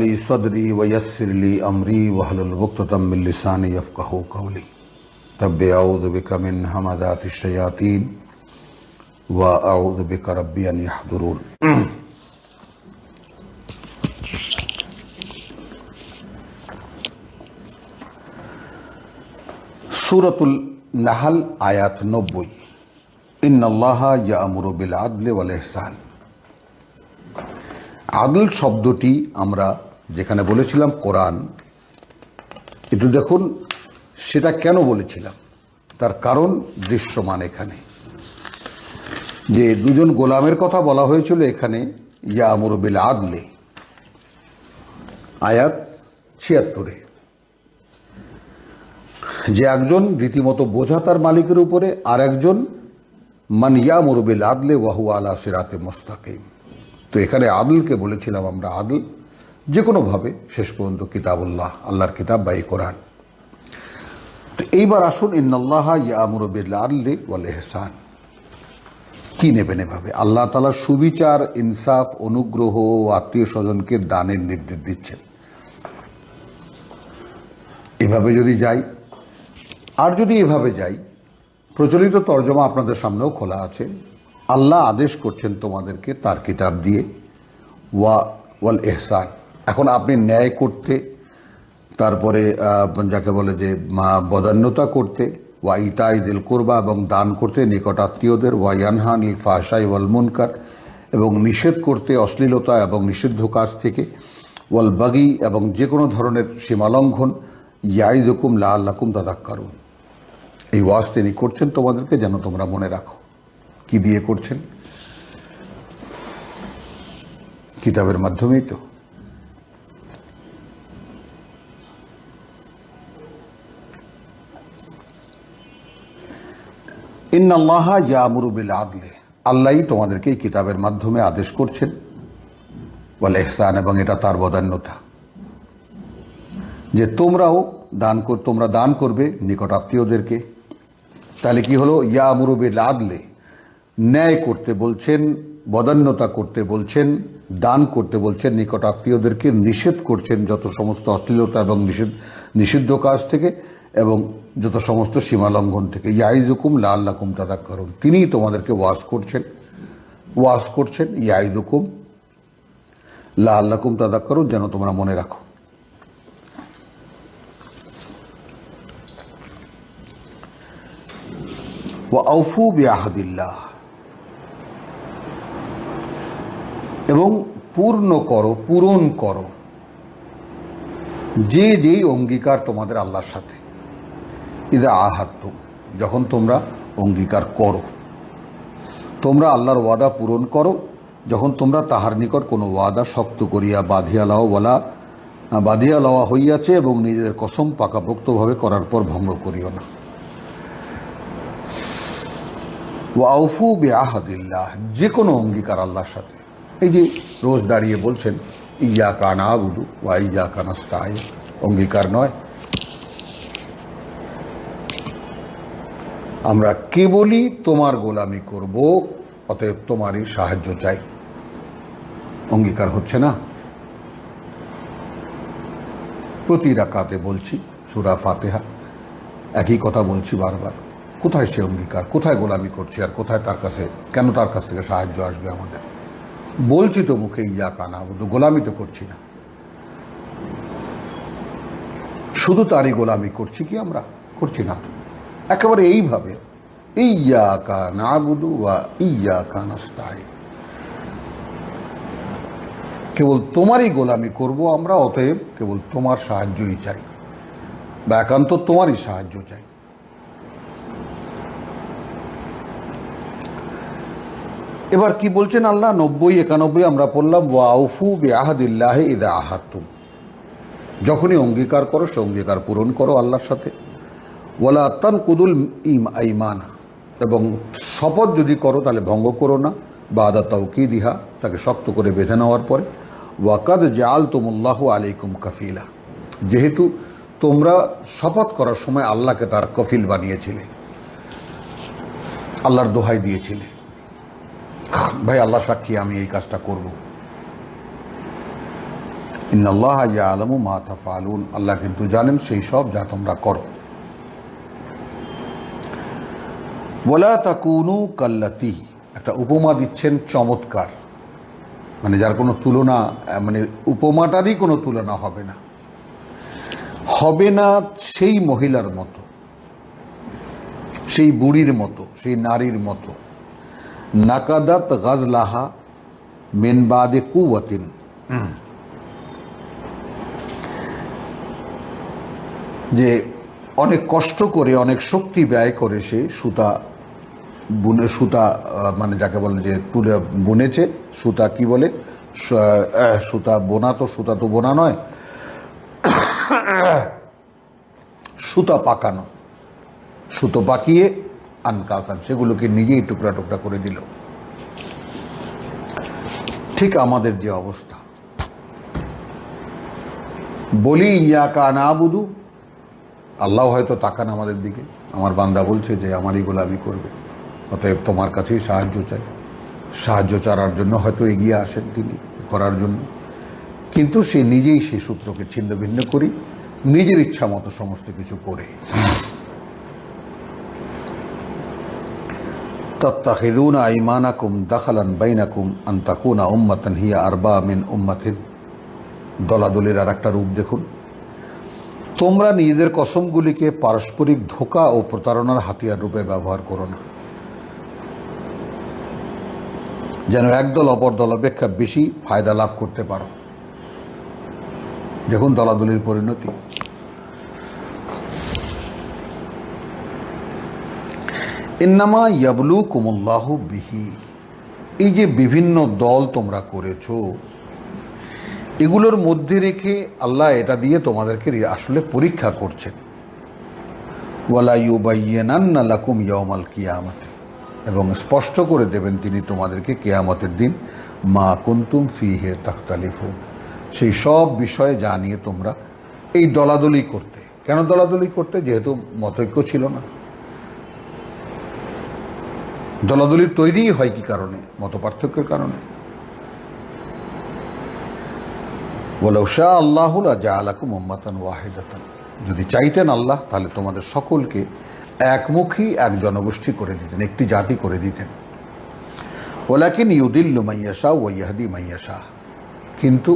ली सदरी वयस्सिर ली अमरी वहलुल उक़दतम मिन लिसानी यफ़क़हू क़ौली रब्बि अऊज़ु बिका मिन हमाज़ातिश शयातीन व अऊज़ु बिका रब्बि अन यहदुरून। सूरतुल नहल आयात 90। इन्नल्लाहा यामुरु बिल आदल ওয়াল ইহসান। আদল শব্দটি আমরা যেখানে বলেছিলাম কোরআন, একটু দেখুন সেটা কেন বলেছিলাম, তার কারণ দৃশ্যমান। এখানে যে দুজন গোলামের কথা বলা হয়েছিল এখানে ইয়ামুরু বিল আদলে, আয়াত ৭৬, যে একজন রীতিমতো বোঝা তার মালিকের উপরে, আর একজন মান ইয়ামুরু বিল আদলে ওয়া হুয়া আলা সিরাতে মুস্তাকিম। তো এখানে আদলকে বলেছিলাম আমরা আদল যে কোনোভাবে শেষ পর্যন্ত কিতাবুল্লাহ, আল্লাহর কিতাব বা এই কোরআন। তো এইবার আসুন ইন্নাল্লাহা ইয়ামুরু বিল আদলি ওয়াল ইহসান, কি নেবেন এভাবে? আল্লাহ তাআলা সুবিচার, ইনসাফ, অনুগ্রহ ও আত্মীয় স্বজনকে দানের নির্দেশ দিচ্ছেন। এভাবে যদি যাই, আর যদি এভাবে যাই, প্রচলিত তর্জমা আপনাদের সামনেও খোলা আছে, আল্লাহ আদেশ করছেন তোমাদেরকে তার কিতাব দিয়ে ওয়াল ইহসান। এখন আপনি ন্যায় করতে, তারপরে যাকে বলে যে বদান্যতা করতে, ওয়া ইতাই দিল কুরবা এবং দান করতে নিকট আত্মীয়দের, ওয়া ইয়ানহা আনিল ফাহশাই ওয়াল মুনকার এবং নিষেধ করতে অশ্লীলতা এবং নিষিদ্ধ কাজ থেকে, ওয়াল বাগি এবং যে কোনো ধরনের সীমালঙ্ঘন, ইয়াইদুকুম লাআল্লাকুম তাযাক্কারুন। এই ওয়াজ তিনি করছেন তোমাদেরকে যেন তোমরা মনে রাখো। কি দিয়ে করছেন? কিতাবের মাধ্যমেই তো। ইন্নাল্লাহা ইয়ামুরু বিল আদলি, আল্লাহই তোমাদেরকে এই কিতাবের মাধ্যমে আদেশ করছেন, ওয়াল ইহসান এবং এটা তার বদান্যতা, যে তোমরা দান করবে নিকট আত্মীয়দেরকে। তাহলে কি হলো? ইয়ামুরু বিল আদলি, ন্যায় করতে বলছেন, বদান্যতা করতে বলছেন, দান করতে বলছেন নিকট আত্মীয়দেরকে, নিষেধ করছেন যত সমস্ত অশ্লীলতা এবং নিষিদ্ধ কাজ থেকে এবং যত সমস্ত সীমালঙ্ঘন থেকে। ইয়াইদুকুম লাআল্লাকুম তাযাক্কারুন, তিনিই তোমাদেরকে ওয়াজ করছেন ইয়াইদুকুম লাআল্লাকুম তাযাক্কারুন, যেন তোমরা মনে রাখো। ওয়া আউফু বিআহদিল্লাহ, এবং পূরণ করো যেই অঙ্গীকার তোমাদের আল্লাহর সাথে। ইযা আহাদতুম, যখন তোমরা অঙ্গীকার করো, তোমরা আল্লাহর ওয়াদা পূরণ করো যখন তোমরা তাহার নিকট কোনো ওয়াদা শক্ত করিয়া বাঁধিয়া লওয়া হইয়াছে, এবং নিজেদের কসম পাকাপোক্তভাবে করার পর ভঙ্গ করিও না। ওয়া আউফু বিআহদিল্লাহ, যে কোনো অঙ্গীকার আল্লাহর সাথে। এই যে রোজ দাঁড়িয়ে বলছেন ইয়্যাকা না'বুদু ওয়া ইয়্যাকা নাস্তাঈন, অঙ্গীকার নয়? আমরা কেবলই তোমার গোলামি করব, অতএব তোমারই সাহায্য চাই। অঙ্গীকার হচ্ছে না? প্রতি রাকাতে বলছি সূরা ফাতিহা, একই কথা বলছি বারবার। কোথায় সে অঙ্গীকার? কোথায় গোলামি করছি? আর কোথায় তার কাছে, কেন তার কাছ থেকে সাহায্য আসবে আমাদের? বলছি তো মুখে ইয়্যাকা না'বুদু, গোলামি তো করছি না। শুধু তারই গোলামি করছি কি আমরা? করছি না। একেবারে এইভাবে ইয়্যাকা না'বুদু ওয়া ইয়্যাকা নাস্তাঈন, কেবল তোমারই গোলামি করব আমরা, অতএব কেবল তোমার সাহায্যই চাই, বা একান্ত তোমারই সাহায্য চাই। এবার কি বলছেন আল্লাহ? ৯০-৯১ আমরা পড়লাম, ওয়া আউফু বিআহদিল্লাহি ইযা আহাদতুম, যখনই অঙ্গীকার করো সে অঙ্গীকার পূরণ করো আল্লাহর সাথে। ওয়ালা তানকুদুল আইমানা, এবং শপথ যদি করো তাহলে ভঙ্গ করো না, বাদা তাওকীদিহা, তাকে শক্ত করে বেঁধে নেওয়ার পরে। ওয়াকাদ জাআলতুমুল্লাহু আলাইকুম কাফিলা, যেহেতু তোমরা শপথ করার সময় আল্লাহকে তার কফিল বানিয়েছিলে, আল্লাহর দোহাই দিয়েছিলে, ভাই আল্লাহ সাক্ষী আমি এই কাজটা করব, ইন্নাল্লাহা ইয়ালামু মা তাফআলুন, আল্লাহ কিন্তু জানেন সেই সব যা তোমরা করো। ওয়ালা তাকুনু কাল্লাতি, একটা উপমা দিচ্ছেন চমৎকার, মানে যার কোনো তুলনা, মানে উপমাটারই কোনো তুলনা হবে না, হবে না সেই মহিলার মতো, সেই বুড়ির মতো, সেই নারীর মতো, নাকাদাত গাজলাহা মিন বাদে কুওয়াতিন, যে অনেক কষ্ট করে অনেক শক্তি ব্যয় করে সে সুতা বুনে, সুতা মানে যাকে বলে যে তুলে বুনেছে, সুতা কি বলে, সুতা বোনা, তো সুতা তো বোনা নয়, সুতা পাকানো, সুতো পাকিয়ে আনকাসান, সেগুলোকে নিজেই টুকরা টুকরা করে দিল। ঠিক আমাদের যে অবস্থা, বলি ইয়াকা নাবুদু, আল্লাহ হয়তো তাকান আমাদের দিকে, আমার বান্দা বলছে যে আমারই গোলামি করবে, অতএব তোমার কাছেই সাহায্য চাই, সাহায্য চাওয়ার জন্য হয়তো এগিয়ে আসেন তিনি করার জন্য, কিন্তু সে নিজেই সেই সূত্রকে ছিন্ন ভিন্ন করি নিজের ইচ্ছা মতো সমস্ত কিছু করে। তাত্তাখিযুনা আইমানাকুম দাখালান বাইনাকুম আন তাকুনা উম্মাতান হিয়া আরবা মিন উম্মাতিন, দলাদলির আর একটা রূপ দেখুন, তোমরা নিজেদের কসমগুলিকে পারস্পরিক ধোঁকা ও প্রতারণার হাতিয়ার রূপে ব্যবহার করো না, যেন একদল অপর দল অপেক্ষা বেশি ফায়দা লাভ করতে পারো। দেখুন দলাদলির পরিণতি। ইন্নামা ইয়াবলুকুমুল্লাহু বিহি, এই যে বিভিন্ন দল তোমরা করেছো, এগুলোর মধ্যে রেখে আল্লাহ এটা দিয়ে তোমাদেরকে আসলে পরীক্ষা করছেন। ওয়ালা ইউবাইয়িনান্না লাকুম ইয়াউমাল কিয়ামাতি, এবং স্পষ্ট করে দেবেন তিনি তোমাদেরকে কিয়ামতের দিন মা কুনতুম ফীহি তাখতালিফুন, সেই সব বিষয়ে যা নিয়ে তোমরা এই দলাদলি করতে। কেন দলাদলি করতে? যেহেতু মতৈক্য ছিল না। দলাদলির তৈরিই হয় কি কারণে? মত পার্থক্যের কারণে। ওয়ালাউ শা আল্লাহু লাজাআলাকুম উম্মাতান ওয়াহিদাতান, যদি চাইতেন আল্লাহ তাহলে তোমাদের সকলকে একমুখী এক জনগোষ্ঠী করে দিতেন, একটি জাতি করে দিতেন। ওয়ালাকিন ইউদিল্লু মান ইয়াশা ওয়া ইয়াহদি মান ইয়াশা, কিন্তু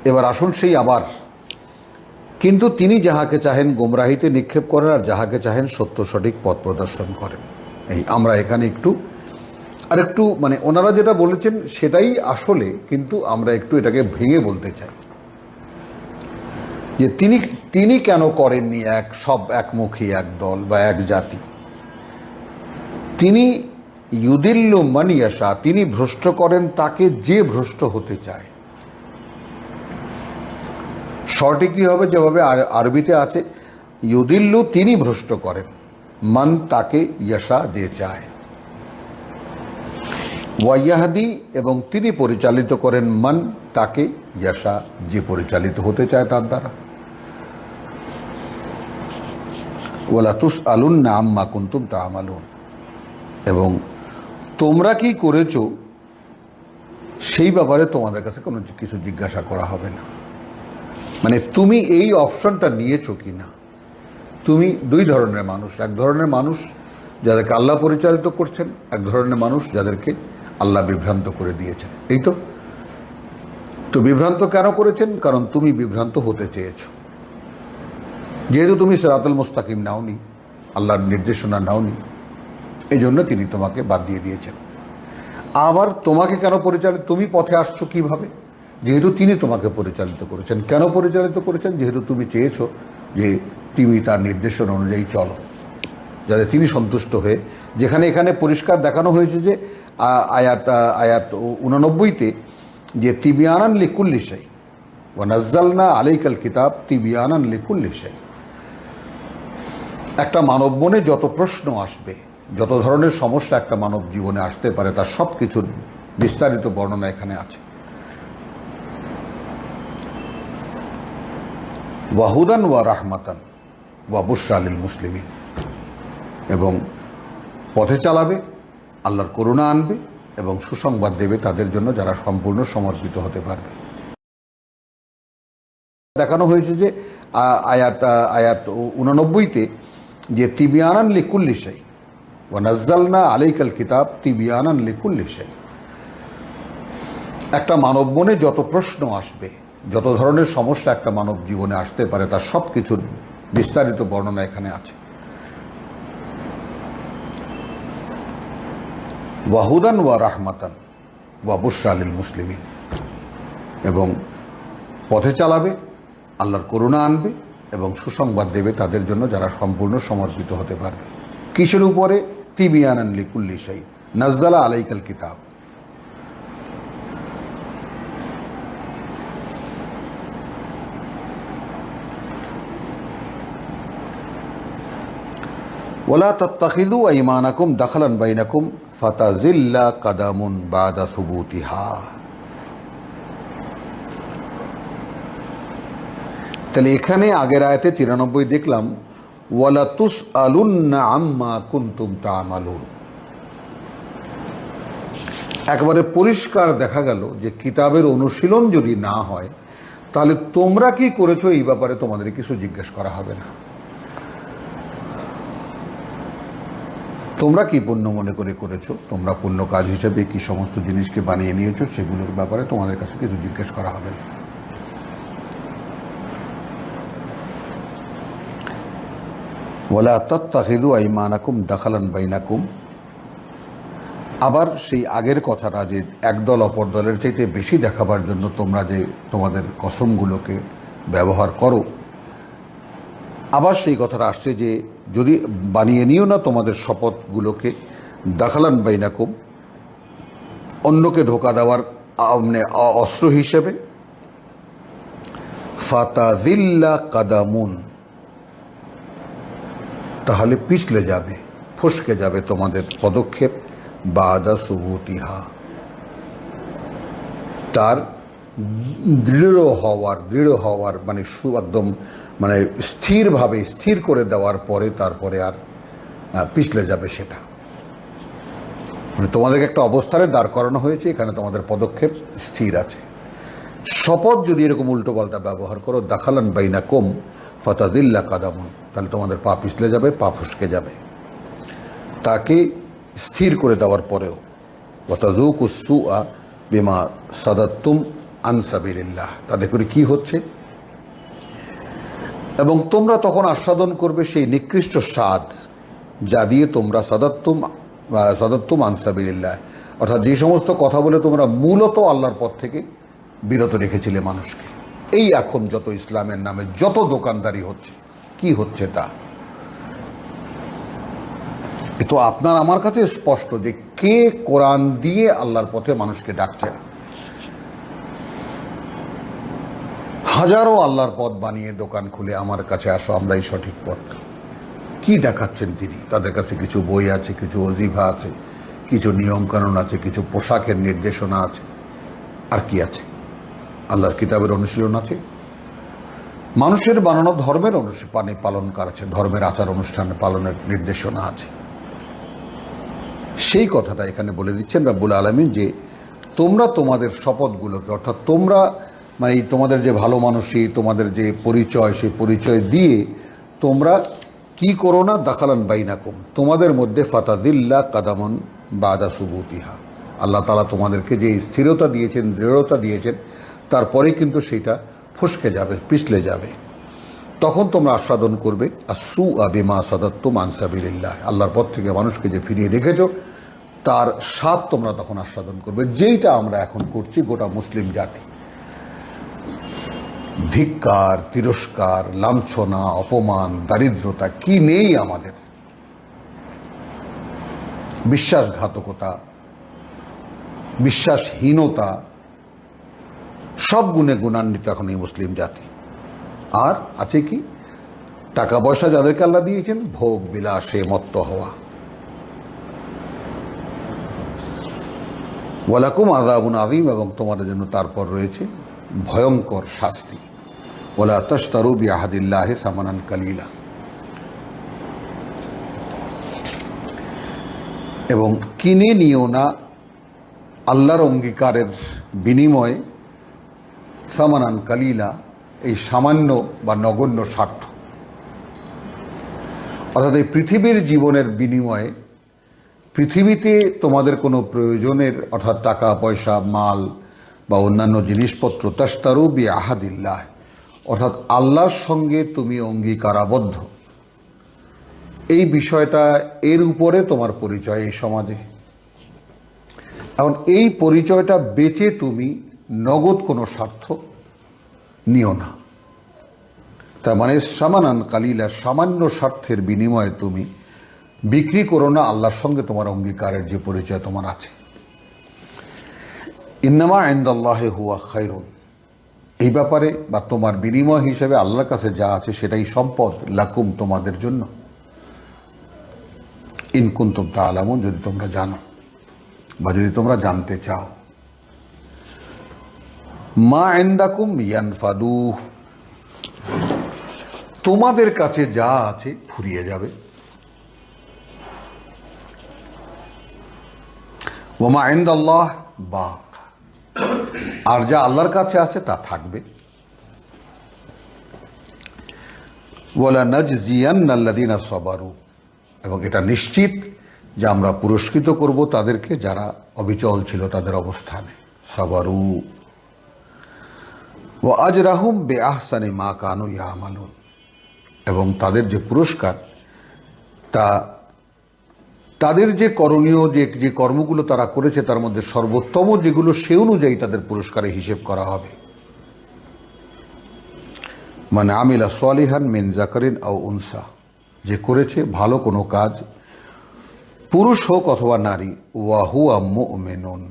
এবার আসুন সেই আবার, কিন্তু তিনি যাহাকে চাহেন গোমরাহিতে নিক্ষেপ করেন আর যাহাকে চাহেন সত্য সঠিক পথ প্রদর্শন করেন। এই আমরা এখানে একটু মানে ওনারা যেটা বলেছেন সেটাই আসলে, কিন্তু আমরা একটু এটাকে ভেঙে বলতে চাই যে তিনি কেন করেননি একমুখী এক দল বা এক জাতি। তিনি ইউদিল্লু মান ইয়াশা, তিনি ভ্রষ্ট করেন তাকে যে ভ্রষ্ট হতে চায়। শর্টে কি হবে? যেভাবে আরবিতে আছে, ইউদিল্লু তিনি ভ্রষ্ট করেন, মান তাকে, ইয়াশা যে চায়, ওয়াইয়াহাদি এবং তিনি পরিচালিত করেন, মান তাকে, ইয়াশা যে পরিচালিত হতে চায় তার দ্বারা। ওয়ালা তুসআলুন্না আম্মা কুনতুম তা'মালুন, এবং তোমরা কি করেছো সেই ব্যাপারে তোমাদের কাছে কোনো কিছু জিজ্ঞাসা করা হবে না। মানে তুমি এই অপশনটা নিয়েছো কি না। তুমি দুই ধরনের মানুষ, এক ধরনের মানুষ যাদেরকে আল্লাহ পরিচালিত করছেন, এক ধরনের মানুষ যাদেরকে আল্লাহ বিভ্রান্ত করে দিয়েছেন। এই তো বিভ্রান্ত কেন করেছেন? কারণ তুমি বিভ্রান্ত হতে চেয়েছো। যেহেতু তুমি সিরাতুল মুস্তাকিম নাওনি, আল্লাহর নির্দেশনা নাওনি, এই জন্য তিনি তোমাকে বাদ দিয়ে দিয়েছেন। আবার তোমাকে কেন পরিচালিত, তুমি পথে আসছো কিভাবে? যেহেতু তিনি তোমাকে পরিচালিত করেছেন। কেন পরিচালিত করেছেন? যেহেতু তুমি চেয়েছো যে তুমি তার নির্দেশনা অনুযায়ী চলো, যাতে তিনি সন্তুষ্ট হয়ে, যেখানে এখানে পরিষ্কার দেখানো হয়েছে যে আয়াত 89-তে যে তিবিয়ানান লিকুল্লি শাই ওয়া নাজ্জালনা আলাইকাল কিতাব তিবিয়ানান লিকুল্লি শাই। একটা মানব মনে যত প্রশ্ন আসবে, যত ধরনের সমস্যা একটা মানব জীবনে আসতে পারে, তার সব কিছুর বিস্তারিত বর্ণনা এখানে আছে। ওয়াহুদান ওয়া রাহমাতান ওয়া বুশরা লিল মুসলিমিন, এবং পথে চালাবে, আল্লাহর করুণা আনবে এবং সুসংবাদ দেবে তাদের জন্য যারা সম্পূর্ণ সমর্পিত হতে পারবে। দেখানো হয়েছে যে আয়াত আয়াত 89-তে যে তিবিয়ানান লিকুল্লি শাই ওয়া নাজ্জালনা আলাইকাল কিতাব তিবিয়ানান লিকুল্লি শাই। একটা মানব মনে যত প্রশ্ন আসবে, যত ধরনের সমস্যা একটা মানব জীবনে আসতে পারে, তার সব কিছুর বিস্তারিত বর্ণনা এখানে আছে। ওয়াহুদান ওয়া রাহমাতান ওয়া বুশরা লিল মুসলিমিন, এবং পথে চালাবে, আল্লাহর করুণা আনবে এবং সুসংবাদ দেবে তাদের জন্য যারা সম্পূর্ণ সমর্পিত হতে পারবে। কিসের উপরে? তিবিয়ানান লিকুল্লি শাই, নাজ্জালা আলাইকাল কিতাব। ওয়ালা তাত্তাখিযু আইমানাকুম দাখলান বাইনাকুম ফাতাজিল্লা কাদামুন বাদা সুবুতিহা। তাহলে এখানে আগের আয়াতে 93 দেখলাম ওয়ালা তুসআলুন্না আম্মা কুনতুম তা'মালুন। একবারে পরিষ্কার দেখা গেল যে কিতাবের অনুশীলন যদি না হয় তাহলে তোমরা কি করেছো এই ব্যাপারে তোমাদের কিছু জিজ্ঞেস করা হবে না। তোমরা কি পুণ্য মনে করে করেছো, তোমরা পুণ্য কাজ হিসেবে কি সমস্ত জিনিসকে বানিয়ে নিয়েছো, সেগুলোর ব্যাপারে তোমাদের কাছে কিছু জিজ্ঞেস করা হবে না। ওয়ালা তাত্তাখিযু আইমানাকুম দাখলান বাইনাকুম। আবার সেই আগের কথাটা যে একদল অপর দলের চাইতে বেশি দেখাবার জন্য তোমরা যে তোমাদের কসমগুলোকে ব্যবহার করো, আবার সেই কথাটা আসছে যে যদি বানিয়ে নিও না তোমাদের শপথগুলোকে দাখলান বাইনাকুম, অন্যকে ধোঁকা দেওয়ার মানে অস্ত্র হিসেবে, ফাতাজিল্লা কাদামুন, তাহলে পিছলে যাবে, ফসকে যাবে তোমাদের পদক্ষেপ, বাদা সুবুতিহা, তার দৃঢ় হওয়ার মানে একদম মানে স্থিরভাবে স্থির করে দেওয়ার পরে তারপরে আর পিছলে যাবে সেটা। মানে তোমাদেরকে একটা অবস্থানে দাঁড় করানো হয়েছে, এখানে তোমাদের পদক্ষেপ স্থির আছে। শপথ যদি এরকম উল্টোপাল্টা ব্যবহার করো, দাখালান বাইনাকুম ফাতাজিল্লা কাদামুন, তাহলে তোমাদের পা পিছলে যাবে, পা ফসকে যাবে। তাকে স্থির করে দেওয়ার পরেও ওয়াতাযুকুস সুআ বিমা সাদাত্তুম আন সাবিলিল্লাহ, তাদের করে কি হচ্ছে, এবং তোমরা তখন আস্বাদন করবে সেই নিকৃষ্ট স্বাদ যা দিয়ে তোমরা সাদাত্তুম আন সাবিলিল্লাহ, অর্থাৎ যে সমস্ত কথা বলে তোমরা মূলত আল্লাহর পথ থেকে বিরত রেখেছিলে মানুষকে। এই এখন যত ইসলামের নামে যত দোকানদারি হচ্ছে, কি হচ্ছে তা এ তো আপনার আমার কাছে স্পষ্ট যে কে কোরআন দিয়ে আল্লাহর পথে মানুষকে ডাকছেন। হাজারো আল্লাহর পথ বানিয়ে দোকান খুলে আমার কাছে আসো, আমরাই সঠিক পথ। কি দেখাচ্ছেন তিনি? তাদের কাছে কিছু বই আছে, কিছু ওজিফা আছে, কিছু নিয়মকানুন আছে, কিছু পোশাকের নির্দেশনা আছে, আর কি আছে? আল্লাহর কিতাবের অনুশীলন আছে, মানুষের বানানো ধর্মের পালন করা আছে, ধর্মের আচার অনুষ্ঠান পালনের নির্দেশনা আছে। সেই কথাটা এখানে বলে দিচ্ছেন রাব্বুল আলামিন যে তোমরা তোমাদের শপথগুলোকে, অর্থাৎ তোমরা মানে তোমাদের যে ভালো মানুষই, তোমাদের যে পরিচয়, সেই পরিচয় দিয়ে তোমরা কি করো না, দাখালান বাইনাকুম, তোমাদের মধ্যে ফাতাজিল্লা কাদামন বাদা সুবুতিহা, আল্লাহ তাআলা তোমাদেরকে যে স্থিরতা দিয়েছেন, দৃঢ়তা দিয়েছেন, তারপরে কিন্তু সেটা ফসকে যাবে, পিছলে যাবে। তখন তোমরা আস্বাদন করবে আসুআ বিমা সাদাত্তুম আন সাবিলিল্লাহ, আল্লাহর পথ থেকে মানুষকে যে ফিরিয়ে রেখেছো তার স্বাদ তোমরা তখন আস্বাদন করবে, যেইটা আমরা এখন করছি গোটা মুসলিম জাতি। ধিক্কার, তিরস্কার, লাঞ্ছনা, অপমান, দারিদ্রতা কি নেই আমাদের, বিশ্বাসঘাতকতা, বিশ্বাসহীনতা, সব গুণে গুণান্বিত এখন এই মুসলিম জাতি। আর আছে কি? টাকা পয়সা যাদেরকে আল্লাহ দিয়েছেন, ভোগ বিলাসে মত্ত হওয়া। ওয়ালাকুম আযাবুন আযীম, এবং তোমাদের জন্য তারপর রয়েছে ভয়ঙ্কর শাস্তি। ওয়ালা তাশতারু বিআহদিল্লাহি সামানান কালিলা, এবং কিনে নিও না আল্লাহর অঙ্গীকারের বিনিময়ে সামানান কালিলা, এই সামান্য বা নগণ্য স্বার্থ। অর্থাৎ এই পৃথিবীর জীবনের বিনিময়ে পৃথিবীতে তোমাদের কোনো প্রয়োজনের অর্থাৎ টাকা পয়সা মাল বা অন্যান্য জিনিসপত্র তাশতারু বি আহাদিল্লাহ, অর্থাৎ আল্লাহর সঙ্গে তুমি অঙ্গীকারাবদ্ধ, এই বিষয়টা এর উপরে তোমার পরিচয় এই সমাজে। এখন এই পরিচয়টা বেচে তুমি নগদ কোনো স্বার্থ নিও না। তার মানে সামানান কালিলা, সামান্য স্বার্থের বিনিময়ে তুমি বিক্রি করো না আল্লাহর সঙ্গে তোমার অঙ্গীকারের যে পরিচয় তোমার আছে। ইন্নামা ইনদাল্লাহি হুয়া খায়রুন, এই ব্যাপারে বা তোমার বিনিময় হিসেবে আল্লাহর কাছে যা আছে সেটাই সম্পদ, লাকুম তোমাদের জন্য, ইন কুনতুম তা'লামুন, যদি তোমরা জানো বা যদি তোমরা জানতে চাও। মা ইনদাকুম ইয়ানফাদু, তোমাদের কাছে যা আছে ফুরিয়ে যাবে। ওয়া মা ইনদাল্লাহ বাক, আর যা আল্লাহর কাছে আছে তা থাকবে। ওয়ালা নাজজিয়ান্নাল্লাযীনা সাবারু, এবং এটা নিশ্চিত যে আমরা পুরস্কৃত করব তাদেরকে যারা অবিচল ছিল তাদের অবস্থানে। সাবারু ওয়া আজরাহুম বিআহসানি মা কানু ইয়ামালুন, এবং তাদের যে পুরস্কার তা তাদের যে করণীয় যে কর্মগুলো তারা করেছে তার মধ্যে সর্বোত্তম যেগুলো সে অনুযায়ী তাদের পুরস্কারে হিসেব করা হবে। মানে আমিলা সালিহান মিন যাকারিন আও উনসা, যে করেছে ভালো কোনো কাজ, পুরুষ হোক অথবা নারী, ওয়া হুয়া মুমিনুন,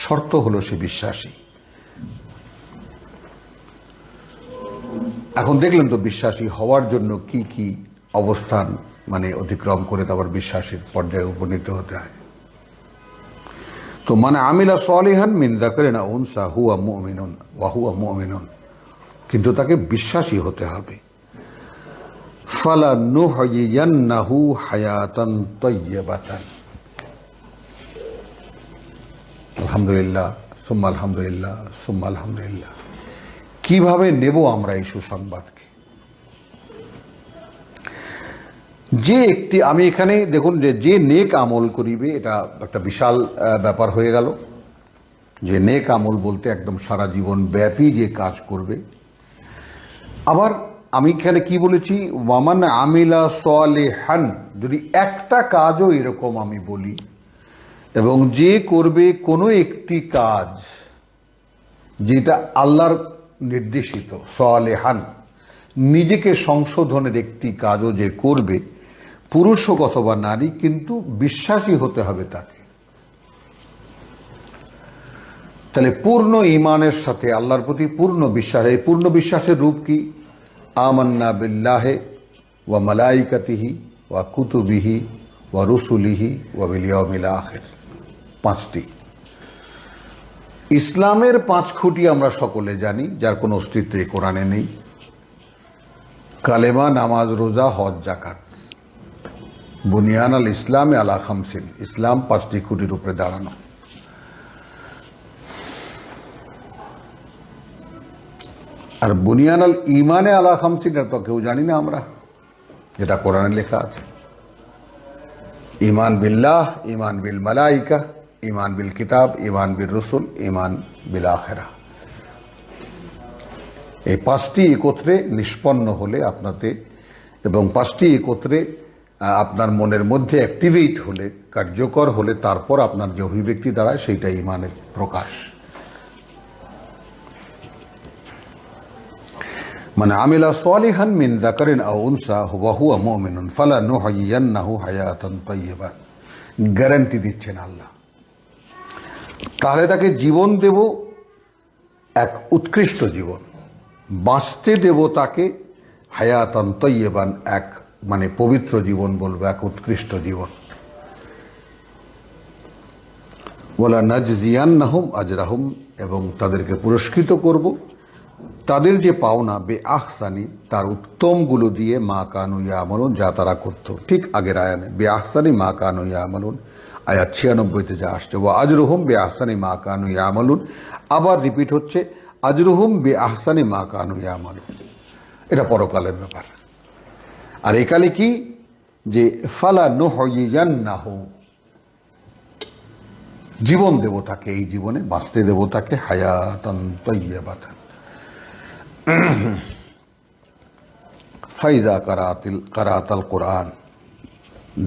শর্ত হলো সে বিশ্বাসী। এখন দেখলেন তো বিশ্বাসী হওয়ার জন্য কি কি অবস্থান মানে অতিক্রম করে তারপর বিশ্বাসের পর্যায়ে উপনীত হতে হয়। তো মানে আমিলা সালিহান মিন যাকারিন আও উনসা হুয়া মুমিনুন ওয়া হুয়া মুমিনুন, কিন্তু তাকে বিশ্বাসী হতে হবে। ফালানুহয়িয়ান্নাহু হায়াতান তাইয়্যিবাতান, আলহামদুলিল্লাহ সুম্মা আলহামদুলিল্লাহ সুম্মা আলহামদুলিল্লাহ। কিভাবে নেব আমরা এই সুসংবাদকে? যে একটি, আমি এখানে দেখুন যে নেক আমল করিবে, এটা একটা বিশাল ব্যাপার হয়ে গেল। যে নেক আমল বলতে একদম সারা জীবন ব্যাপী যে কাজ করবে। আবার আমি এখানে কি বলেছি, ওয়ামান আমিলা সালিহান, যদি একটা কাজও এরকম আমি বলি, এবং যে করবে কোনো একটি কাজ যেটা আল্লাহর নির্দেশিত, সালিহান, নিজেকে সংশোধনের একটি কাজও যে করবে, পুরুষ হোক অথবা নারী, কিন্তু বিশ্বাসী হতে হবে তাকে। তাহলে পূর্ণ ঈমানের সাথে আল্লাহর প্রতি পূর্ণ বিশ্বাস। এই পূর্ণ বিশ্বাসের রূপ কি? আমান্না বিল্লাহি ওয়া মালাইকাতিহি ওয়া কুতুবিহি ওয়া রুসুলিহি ওয়া বিল ইয়াউমিল আখির, পাঁচটি। ইসলামের পাঁচ খুঁটি আমরা সকলে জানি, যার কোনো অস্তিত্ব এই কোরআনে নেই। কালেমা, নামাজ, রোজা, হজ, যাকাত। বুনিয়ান আল ইসলামে আলা খামসিন, ইসলাম পাঁচটি খুঁটির উপরে দাঁড়ানো। আর বুনিয়ান আল ইমানে আলা খামসিন, এটা তো কেউ জানি না আমরা, যেটা কোরআনে লেখা আছে। ইমান বিল্লাহ, ইমান বিল মালাইকা, ইমান বিল কিতাব, ইমান বিল রসুল, ইমান বিল আখিরা। এই পাঁচটি একত্রে নিষ্পন্ন হলে আপনাতে, এবং পাঁচটি একত্রে আপনার মনের মধ্যে অ্যাক্টিভেট হলে, কার্যকর হলে, তারপর আপনার যে অভিব্যক্তি দাঁড়ায় সেইটা ইমানের প্রকাশ। মানে আমিলা সালিহান মিন যাকারিন আও উনসা ওয়া হুয়া মুমিনুন ফালানুহয়িয়ান্নাহু হায়াতান তাইয়্যিবা, গ্যারান্টি দিচ্ছেন আল্লাহ। তাহলে তাকে জীবন দেব, এক উৎকৃষ্ট জীবন, বাঁচতে দেব তাকে হায়াতান তাইয়্যিবান, এক মানে পবিত্র জীবন বলবো, এক উৎকৃষ্ট জীবন। ওয়ালা নাজজিয়ান্নাহুম আজরাহুম, এবং তাদেরকে পুরস্কৃত করব তাদের যে পাওনা, বে আহসানি, তার উত্তমগুলো দিয়ে, মা কানু ইয়ামালুন, যা তারা করত। ঠিক আগের আয়ানে বে আহসানি মা কানু ইয়ামালুন, আয়াত 96-তে যা আসছে, ওয়া আজরুহুম বে আহসানি মা কানু ইয়ামালুন, আবার রিপিট হচ্ছে আজরুহুম বে আহসানি মা কানু ইয়ামালুন। এটা পরকালের ব্যাপার। আর একালে কি যে ফালা নুহয়িয়ান্নাহু, জীবন দেব তাকে, এই জীবনে বাঁচতে দেব তাকে হায়াতান তাইয়্যিবাতান। ফাইদা কারাতাল কোরআন,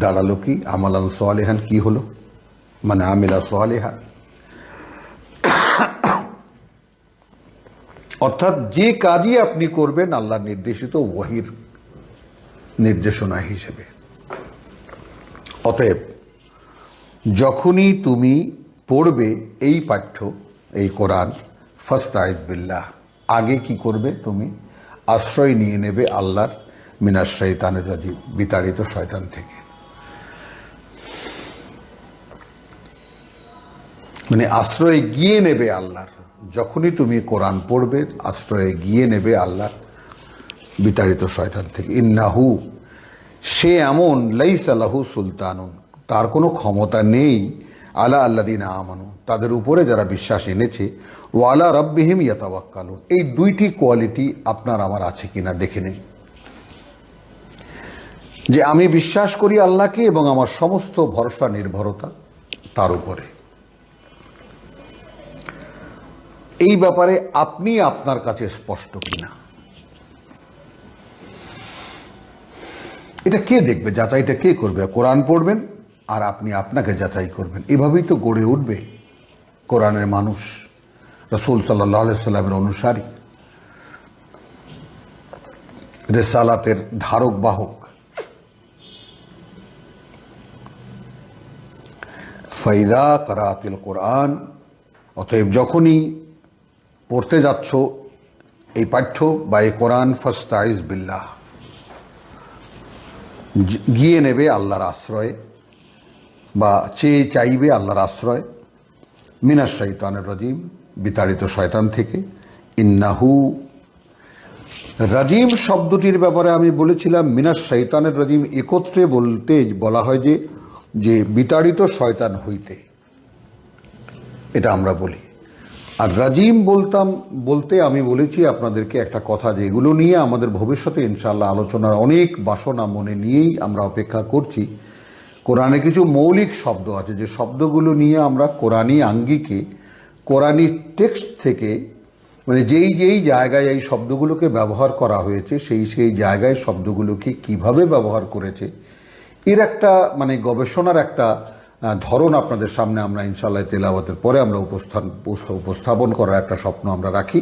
দাঁড়ালো কি আমালান সালেহান, কি হলো মানে আমিলা সালেহান, অর্থাৎ যে কাজই আপনি করবেন আল্লাহ নির্দেশিত ওয়াহির নির্দেশনা হিসেবে। অতএব যখনই তুমি পড়বে এই পাঠ্য, এই কোরআন, ফাস্তাইজ বিল্লাহ, আগে কি করবে তুমি আশ্রয় নিয়ে নেবে আল্লাহর মিনাশ শাইতানির রাজিম, বিতাড়িত শয়তান থেকে। মানে আশ্রয় গিয়ে নেবে আল্লাহর, যখনই তুমি কোরআন পড়বে আশ্রয়ে গিয়ে নেবে আল্লাহর বিতাড়িত শয়তান থেকে। ইন্নাহু, সে এমন, লাইসা লাহু সুলতানুন, তার কোনো ক্ষমতা নেই, আলা আল্লাযিনা আমানু, তাদের উপরে যারা বিশ্বাস এনেছে, ওয়ালা রাব্বিহিম ইয়াতাওয়াক্কালুন। এই দুইটি কোয়ালিটি আপনার আমার আছে কিনা দেখে নেই, যে আমি বিশ্বাস করি আল্লাহকে এবং আমার সমস্ত ভরসা নির্ভরতা তার উপরে। এই ব্যাপারে আপনি আপনার কাছে স্পষ্ট কিনা, এটা কে দেখবে, যাচাইটা কে করবে? কোরআন পড়বেন আর আপনি আপনাকে যাচাই করবেন। এভাবেই তো গড়ে উঠবে কোরআনের মানুষ, রাসূল সাল্লাল্লাহু আলাইহি সাল্লামের অনুসারী, রিসালাতের ধারক বাহক। ফাইদা কারাতিল কোরআন, অতএব যখনই পড়তে যাচ্ছ এই পাঠ্য বা এই কোরআন, ফাস্তাইজ বিল্লাহ, গিয়ে নেবে আল্লাহর আশ্রয় বা চেয়ে চাইবে আল্লাহর আশ্রয়, মিনাশ শাইতানির রাজিম, বিতাড়িত শয়তান থেকে। ইন্নাহু, রাজিম শব্দটির ব্যাপারে আমি বলেছিলাম মিনাশ শাইতানির রাজিম একত্রে বলতে বলা হয় যে বিতাড়িত শয়তান হইতে, এটা আমরা বলি। আর রাজিম বলতে আমি বলেছি আপনাদেরকে একটা কথা, যে এগুলো নিয়ে আমাদের ভবিষ্যতে ইনশাআল্লাহ আলোচনার অনেক বাসনা মনে নিয়েই আমরা অপেক্ষা করছি। কোরআনে কিছু মৌলিক শব্দ আছে যে শব্দগুলো নিয়ে আমরা কোরআনী আঙ্গিকে, কোরআনী টেক্সট থেকে, মানে যেই জায়গায় এই শব্দগুলোকে ব্যবহার করা হয়েছে সেই জায়গায় শব্দগুলোকে কিভাবে ব্যবহার করেছে, এর একটা মানে গবেষণার একটা ধরন আপনাদের সামনে আমরা ইনশাআল্লাহ তেলাওয়াতের পরে আমরা উপস্থাপন করার একটা স্বপ্ন আমরা রাখি।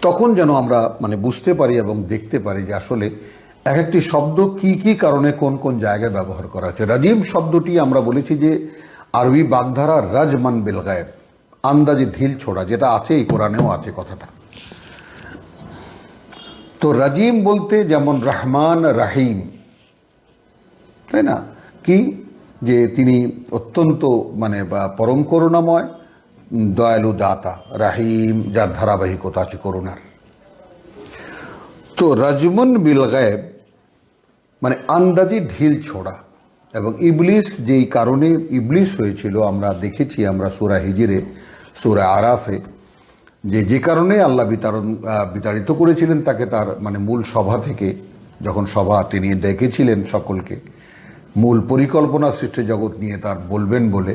তখন যেন আমরা মানে বুঝতে পারি এবং দেখতে পারি যে আসলে এক একটি শব্দ কি কি কারণে কোন কোন জায়গায় ব্যবহার করা হচ্ছে। রাজিম শব্দটি আমরা বলেছি যে আরবি বাগধারা রাজমান বিল গায়েব, আন্দাজে ঢিল ছোড়া, যেটা আছে এই কোরআনেও আছে কথাটা। তো রাজিম বলতে যেমন রহমান রাহিম, তাই না, কি যে তিনি অত্যন্ত মানে বা পরম করুণাময়, দয়ালু দাতা, রাহিম যার ধারাবাহিকতা আছে করুণার। তো রাজমুন বিল গায়েব মানে আন্দাজি ঢিল ছোড়া। এবং ইবলিস যেই কারণে ইবলিস হয়েছিল আমরা দেখেছি, আমরা সূরা হিজরে, সূরা আরাফে, যে কারণে আল্লাহ বিতাড়িত করেছিলেন তাকে তার মানে মূল সভা থেকে, যখন সভা তিনি ডেকেছিলেন সকলকে মূল পরিকল্পনা সৃষ্টি জগৎ নিয়ে তার বলবেন বলে,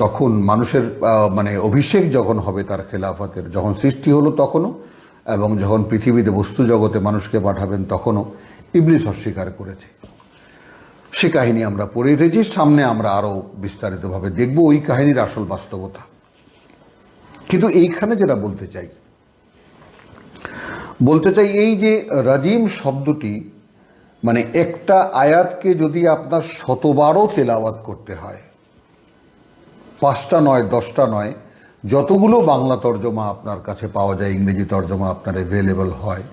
তখন মানুষের মানে অভিষেক যখন হবে তার খেলাফতের, যখন সৃষ্টি হলো তখনও, এবং যখন পৃথিবীতে বস্তু জগতে মানুষকে পাঠাবেন তখনও ইবলিস অস্বীকার করেছে। সে কাহিনী আমরা পড়ে উঠেছি, সামনে আমরা আরও বিস্তারিতভাবে দেখব ওই কাহিনীর আসল বাস্তবতা। কিন্তু এইখানে যেটা বলতে চাই এই যে রাজিম শব্দটি, মানে একটা আয়াতকে যদি আপনার শতবারও তেলাওয়াত করতে হয়, 5টা নয় 10টা নয়, যতগুলো বাংলা তর্জমা আপনার কাছে পাওয়া যায়, ইংরেজি তর্জমা আপনার অ্যাভেলেবল হয়,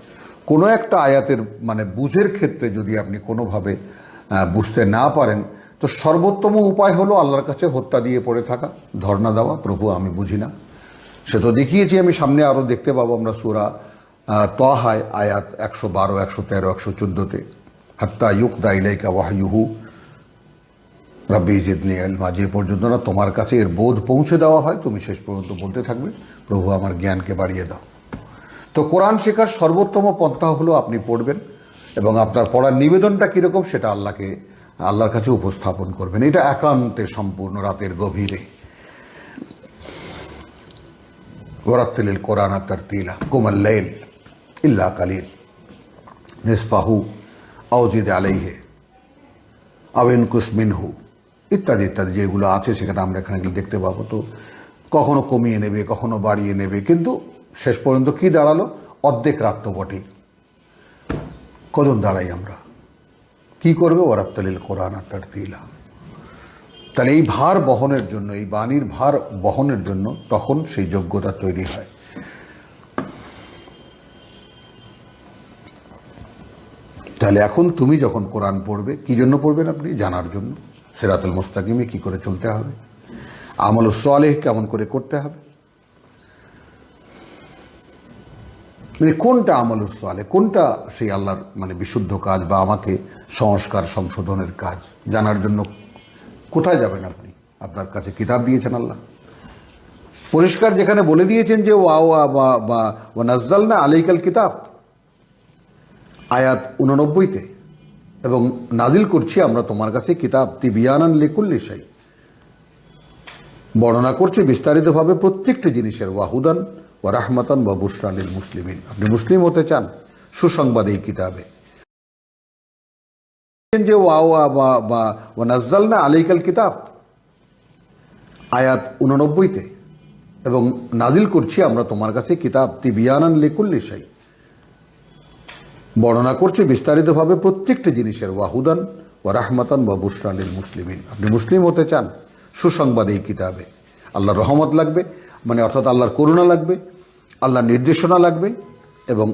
কোনো একটা আয়াতের মানে বুঝের ক্ষেত্রে যদি আপনি কোনোভাবে বুঝতে না পারেন, তো সর্বোত্তম উপায় হলো আল্লাহর কাছে হত্যা দিয়ে পড়ে থাকা, ধর্ণা দেওয়া, প্রভু আমি বুঝি না। সে তো দেখিয়েছি আমি, সামনে আরও দেখতে পাবো আমরা সূরা তাহায় আয়াত 112, 113, 114-তে, হাত্তা ইউকদা ইলাইকা ওয়াহয়ুহু, রব্বি জিদনি ইলমা, যে পর্যন্ত না তোমার কাছে এর বোধ পৌঁছে দেওয়া হয় তুমি শেষ পর্যন্ত বলতে থাকবে প্রভু আমার জ্ঞানকে বাড়িয়ে দাও। তো কোরআন শেখার সর্বোত্তম পন্থা হলো আপনি পড়বেন এবং আপনার পড়ার নিবেদনটা কীরকম সেটা আল্লাহর কাছে উপস্থাপন করবেন। এটা একান্তে সম্পূর্ণ রাতের গভীরে। ওয়ারাত্তিলিল কোরআন তারতিলা কুমাল লাইল ইল্লা কালিল নিসফাহু আও জিদ আলাইহি আও ইনকুস মিনহু ইত্যাদি ইত্যাদি যেগুলো আছে সেখানে আমরা এখানে দেখতে পাবো। তো কখনো কমিয়ে নেবে, কখনো বাড়িয়ে নেবে, কিন্তু শেষ পর্যন্ত কি দাঁড়ালো? অর্ধেক রাত তো বটেই। কজন দাঁড়াই আমরা? কি করবে? ওয়ারাত্তিলিল কোরআন তারতিলা। তাহলে এই ভার বহনের জন্য, এই বাণীর ভার বহনের জন্য তখন সেই যোগ্যতা তৈরি হয়। তাহলে এখন তুমি যখন কোরআন পড়বে, কি জন্য পড়বেন? আপনি জানার জন্য সিরাতুল মুস্তাকিমে কি করে চলতে হবে, আমলুস সালেহ কেমন করে করতে হবে, মানে কোনটা আমলুস সালেহ, কোনটা সেই আল্লাহর মানে বিশুদ্ধ কাজ বা আমাকে সংস্কার সংশোধনের কাজ জানার জন্য কোথায় যাবেন আপনি? আপনার কাছে কিতাব দিয়েছেন আল্লাহ, পরিষ্কার যেখানে বলে দিয়েছেন যে ওয়া নাজ্জালনা আলাইকাল কিতাব, আয়াত 89-তে, এবং নাজিল করছি আমরা তোমার কাছে কিতাব তিবিয়ানান লিকুল্লি শাই, বর্ণনা করছে বিস্তারিতভাবে প্রত্যেকটি জিনিসের, ওয়াহুদান ওয়া রাহমাতান ওয়া বুশরা লিল মুসলিমিন। আপনি মুসলিম হতে চান, সুসংবাদ এই কিতাবে যে ওয়া নাজ্জালনা আলাইকাল কিতাব, আয়াত 89-তে, এবং নাজিল করছি আমরা তোমার কাছে কিতাব তিবিয়ানান লিকুল্লি শাই, বর্ণনা করছে বিস্তারিতভাবে প্রত্যেকটি জিনিসের, ওয়াহুদান ওয়া রাহমাতান ওয়া বুশরা লিল মুসলিমিন। আপনি মুসলিম হতে চান, সুসংবাদ এই কিতাবে। আল্লাহর রহমত লাগবে, মানে অর্থাৎ আল্লাহর করুণা লাগবে, আল্লাহর নির্দেশনা লাগবে, এবং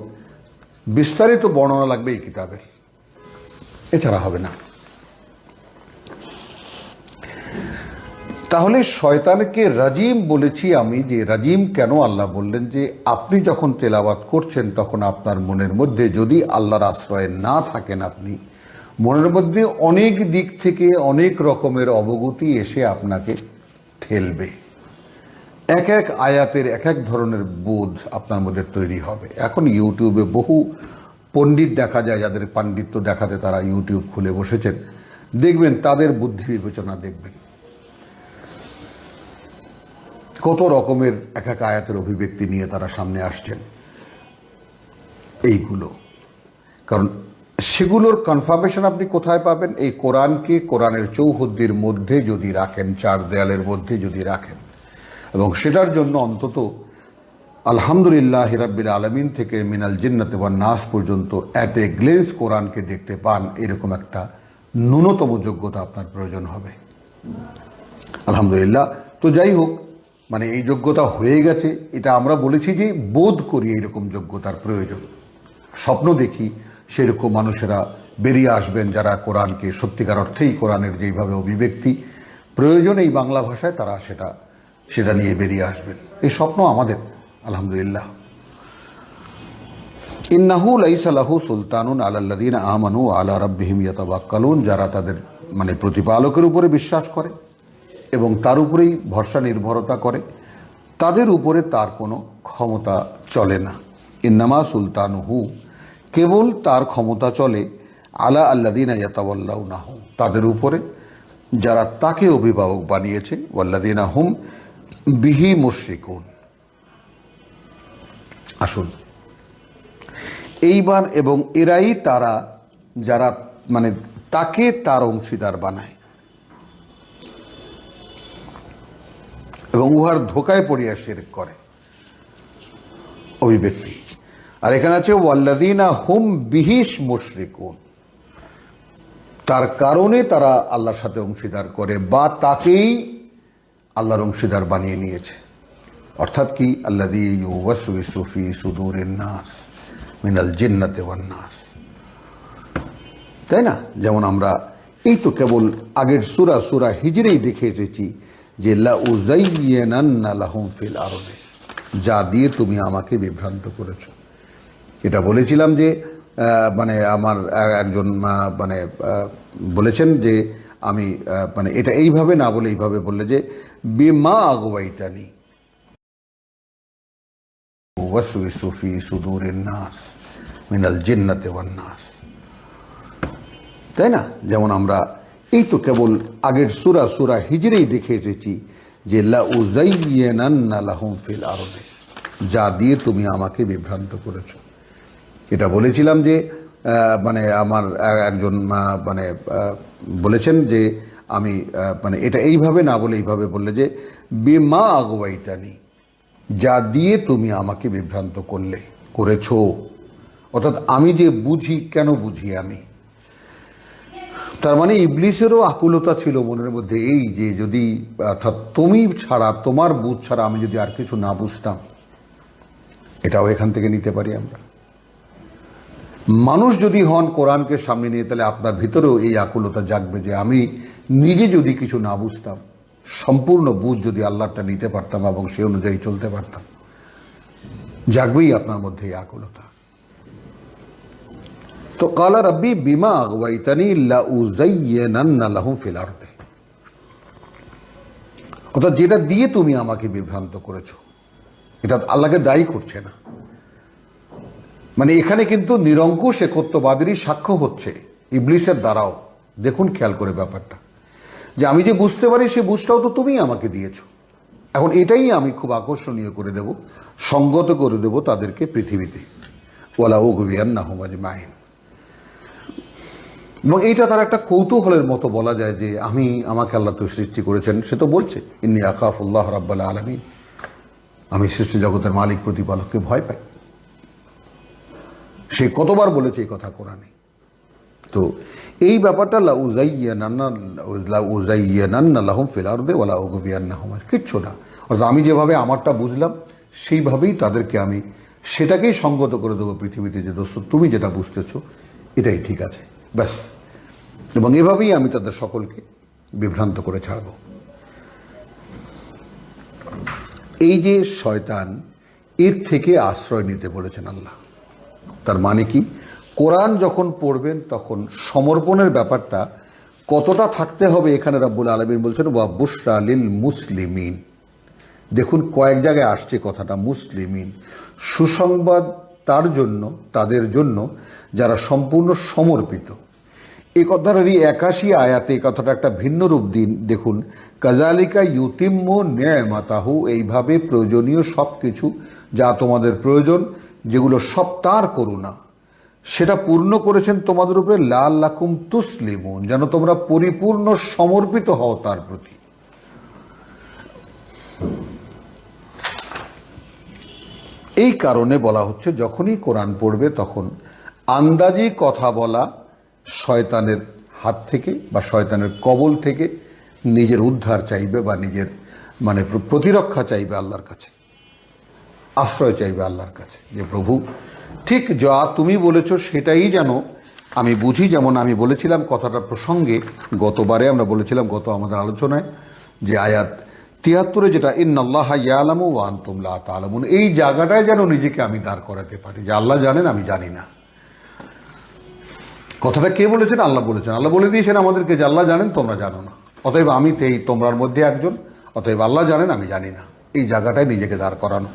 বিস্তারিত বর্ণনা লাগবে এই কিতাবের, এছাড়া হবে না। তাহলে শয়তানকে রাজিম বলেছি আমি, যে রাজিম কেন আল্লাহ বললেন? যে আপনি যখন তেলাওয়াত করছেন তখন আপনার মনের মধ্যে যদি আল্লাহর আশ্রয়ে না থাকেন, আপনি মনের মধ্যে অনেক দিক থেকে অনেক রকমের অবগতি এসে আপনাকে ঠেলবে, এক এক আয়াতের এক এক ধরনের বোধ আপনার মধ্যে তৈরি হবে। এখন ইউটিউবে বহু পণ্ডিত দেখা যায়, যাদের পাণ্ডিত্য দেখাতে তারা ইউটিউব খুলে বসেছেন, দেখবেন তাদের বুদ্ধি বিবেচনা দেখবেন কত রকমের এক এক আয়াতের অভিব্যক্তি নিয়ে তারা সামনে আসছেন। এইগুলো কারণ সেগুলোর কনফার্মেশন আপনি কোথায় পাবেন? এই কোরআনকে কোরআনের চৌহদ্দির মধ্যে যদি রাখেন, চার দেয়ালের মধ্যে যদি রাখেন, এবং সেটার জন্য অন্তত আলহামদুলিল্লাহ রাব্বিল আলামিন থেকে মিনাল জিন্নাতি ওয়ান নাস পর্যন্ত অ্যাট এ গ্লেন্স কোরআনকে দেখতে পান, এরকম একটা ন্যূনতম যোগ্যতা আপনার প্রয়োজন হবে। আলহামদুলিল্লাহ। তো যাই হোক, মানে এই যোগ্যতা হয়ে গেছে, এটা আমরা বলেছি যে বোধ করি এইরকম যোগ্যতার প্রয়োজন, স্বপ্ন দেখি সেরকম মানুষেরা বেরিয়ে আসবেন, যারা কোরআনকে সত্যিকার অর্থেই কোরআনের যেইভাবে অভিব্যক্তি প্রয়োজন এই বাংলা ভাষায়, তারা সেটা নিয়ে বেরিয়ে আসবেন। এই স্বপ্ন আমাদের, আলহামদুলিল্লাহ। ইন্নাহু লাইসা লাহু সুলতানুন আলাল্লাযীনা আমানু ওয়া আলা রাব্বিহিম ইয়াতাওয়াক্কালুন, যারা তাদের মানে প্রতিপালকের উপরে বিশ্বাস করে এবং তার উপরেই ভরসা নির্ভরতা করে, তাদের উপরে তার কোনো ক্ষমতা চলে না। ইন্নামা সুলতানুহু, কেবল তার ক্ষমতা চলে আলা আল্লাযীনা ইয়াতাওয়াল্লাউনাহু, তাদের উপরে যারা তাকে অভিভাবক বানিয়েছে, ওয়াল্লাযীনা হুম বিহি মুশরিকুন। আসুন এইবার, এবং এরাই তারা যারা মানে তাকে তার অংশীদার বানায় এবং উহার ধোকায় পড়িয়া শিরক করে, অভিব্যক্তি। আর এখানে আছে ওয়াল্লাযীনা হুম বিহিশ মুশরিকুন, তার কারণে তারা আল্লাহর সাথে অংশীদার করে বা তাকেই আল্লাহর অংশীদার বানিয়ে নিয়েছে। অর্থাৎ কি? আল্লাযী ইউওয়াসওয়িসু ফী সুদূরিন নাস মিনাল জিন্নাতি ওয়ান নাস, তাই না? যেমন আমরা এই তো কেবল আগের সূরা হিজরেই দেখে এসেছি যে লা উযায়্যিনান্না লাহুম ফিল আরদি, যা দিয়ে তুমি আমাকে বিভ্রান্ত করেছো। এটা বলেছিলাম যে মানে আমার একজন মানে বলেছেন যে আমি মানে এটা এইভাবে না বলে এইভাবে বললে যে বিমা আগওয়াইতানি ওয়াসওয়িসু ফি সুদুরিন নাস মিনাল জিন্নাতি ওয়ান নাস, তাই না? যেমন আমরা এই তো কেবল আগের সূরা হিজরেই দেখে এসেছি যে লা উযায়্যিনান্না লাহুম ফিল আরদি, যা দিয়ে তুমি আমাকে বিভ্রান্ত করেছো। এটা বলেছিলাম যে মানে আমার একজন মানে বলেছেন যে আমি মানে এটা এইভাবে না বলে এইভাবে বললে যে বিমা আগওয়াইতানি, যা দিয়ে তুমি আমাকে বিভ্রান্ত করেছো। অর্থাৎ আমি যে বুঝি, কেন বুঝি আমি, তার মানে ইবলিসেরও আকুলতা ছিল মনের মধ্যে এই যে যদি অর্থাৎ তুমি ছাড়া, তোমার বুঝ ছাড়া আমি যদি আর কিছু না বুঝতাম, এটাও এখান থেকে নিতে পারি আমরা। মানুষ যদি হন কোরআনকে সামনে নিয়ে, তাহলে আপনার ভিতরেও এই আকুলতা জাগবে যে আমি নিজে যদি কিছু না বুঝতাম, সম্পূর্ণ বুঝ যদি আল্লাহটা নিতে পারতাম এবং সে অনুযায়ী চলতে পারতাম, জাগবেই আপনার মধ্যে এই আকুলতা। তো কালা রাব্বি বিমা আগওয়াইতানি লা উযায়্যিনান্না লাহুম ফিল আরদি, অর্থাৎ যেটা দিয়ে তুমি আমাকে বিভ্রান্ত করেছো, এটা আল্লাহকে দায়ী করছে না। মানে এখানে কিন্তু নিরঙ্কুশ একত্ববাদেরই সাক্ষ্য হচ্ছে ইবলিসের দ্বারাও। দেখুন খেয়াল করে ব্যাপারটা, যে আমি যে বুঝতে পারি সে বুঝটাও তো তুমি আমাকে দিয়েছো। এখন এটাই আমি খুব আকর্ষণীয় করে দেব, সঙ্গত করে দেব তাদেরকে পৃথিবীতে, ওয়ালা উগবিয়ান্নাহুম আজমাইন। এবং এইটা তার একটা কৌতূহলের মতো বলা যায় যে আমাকে আল্লাহ তো সৃষ্টি করেছেন, সে তো বলছে ইন্নী আখাফুল্লাহ রাব্বাল আলামিন, আমি সৃষ্টি জগতের মালিক প্রতিপালককে ভয় পাই। সে কতবার বলেছে এই কথা কোরআনে। তো এই ব্যাপারটা লা উযায়্যিনান্না লাহুম ফিল আরদি ওয়ালা উগবিয়ান্নাহুম, কিচ্ছু না। অর্থাৎ আমি যেভাবে আমারটা বুঝলাম সেইভাবেই তাদেরকে আমি সেটাকেই সঙ্গত করে দেবো পৃথিবীতে, যে দোস্ত তুমি যেটা বুঝতেছো এটাই ঠিক আছে, ব্যাস। এবং এভাবেই আমি তাদের সকলকে বিভ্রান্ত করে ছাড়ব। এই যে শয়তান, এর থেকে আশ্রয় নিতে বলেছেন আল্লাহ। তার মানে কি, কোরআন যখন পড়বেন তখন সমর্পণের ব্যাপারটা কতটা থাকতে হবে, এখানে রাব্বুল আলামিন বলছেন ওয়া বুশরা লিল মুসলিমিন। দেখুন কয়েক জায়গায় আসছে কথাটা মুসলিমিন, সুসংবাদ তার জন্য, তাদের জন্য যারা সম্পূর্ণ সমর্পিত। এই কথাটারই 81 আয়াতে এই কথাটা একটা ভিন্ন রূপ দিন। দেখুন কাযালিকা ইউতিম্মু নি'মাতাহু, এইভাবে প্রয়োজনীয় সব কিছু যা তোমাদের প্রয়োজন, যেগুলো সব তার করুণা, সেটা পূর্ণ করেছেন তোমাদের উপরে লাআল্লাকুম তুসলিমুন, যেন তোমরা পরিপূর্ণ সমর্পিত হও তার প্রতি। এই কারণে বলা হচ্ছে যখনই কোরআন পড়বে তখন আন্দাজি কথা বলা, শয়তানের হাত থেকে বা শয়তানের কবল থেকে নিজের উদ্ধার চাইবে বা নিজের মানে প্রতিরক্ষা চাইবে আল্লাহর কাছে, আশ্রয় চাইবে আল্লাহর কাছে, যে প্রভু ঠিক যা তুমি বলেছো সেটাই যেন আমি বুঝি। যেমন আমি বলেছিলাম কথাটা প্রসঙ্গে, গতবারে আমরা বলেছিলাম গত আমাদের আলোচনায়, যে আয়াত 73 যেটা ইন্নাল্লাহা ইয়ালামু ওয়া আনতুম লা তা'লামুন, এই জায়গাটায় যেন নিজেকে আমি দাঁড় করাতে পারি যে আল্লাহ জানেন আমি জানি না। কথাটা কে বলেছেন? আল্লাহ বলেছেন। আল্লাহ বলে দিয়েছেন আমাদেরকে যে আল্লাহ জানেন, তোমরা জানো না, অতএব আমি তোমরার মধ্যে একজন, অতএব আল্লাহ জানেন আমি জানি না। এই জায়গাটায় নিজেকে দাঁড় করানো।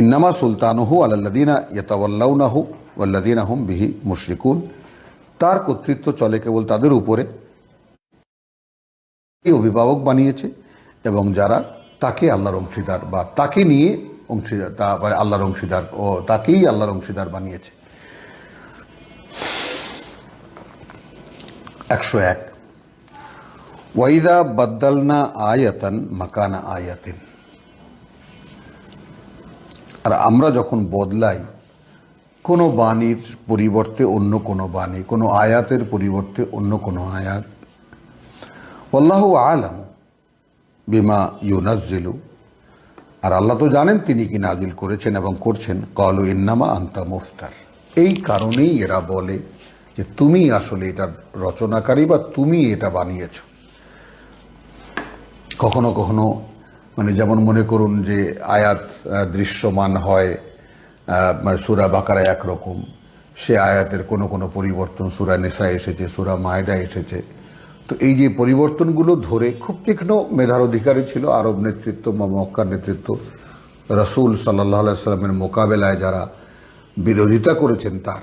ইন্নামা সুলতানুহু আলাল্লাযীনা ইয়াতাওয়াল্লাউনাহু ওয়াল্লাযীনা হুম বিহি মুশরিকুন, তার কর্তৃত্ব চলে কেবল তাদের উপরে অভিভাবক বানিয়েছে এবং যারা তাকে আল্লাহর অংশীদার বা তাকে নিয়ে অংশীদার, তারপরে আল্লাহর অংশীদার ও তাকেই আল্লাহর অংশীদার বানিয়েছে। 101 ওয়াইদা বাদ্দালনা আয়াতান মাকানা আয়াতিন, আর আমরা যখন বদলাই কোনো বাণীর পরিবর্তে অন্য কোনো বাণী, কোনো আয়াতের পরিবর্তে অন্য কোনো আয়াত, আল্লাহু আলামু বিমা ইউনাজ্জিলু, আর আল্লাহ তো জানেন তিনি কি নাজিল করেছেন এবং করছেন। ক্বালু ইন্নামা আনতা মুফতার, এই কারণেই এরা বলে যে তুমি আসলে এটার রচনাকারী বা তুমি এটা বানিয়েছ। কখনো কখনো মানে যেমন মনে করুন যে আয়াত দৃশ্যমান হয়, মানে সূরা বাকারা একরকম, সে আয়াতের কোনো কোনো পরিবর্তন সূরা নিসা এসেছে, সূরা মায়দা এসেছে। তো এই যে পরিবর্তনগুলো ধরে খুব তীক্ষ্ণ মেধার অধিকারী ছিল আরব নেতৃত্ব বা মক্কার নেতৃত্ব, রাসূল সাল্লাল্লাহু আলাইহি সাল্লামের মোকাবেলায় যারা বিরোধিতা করেছেন তার।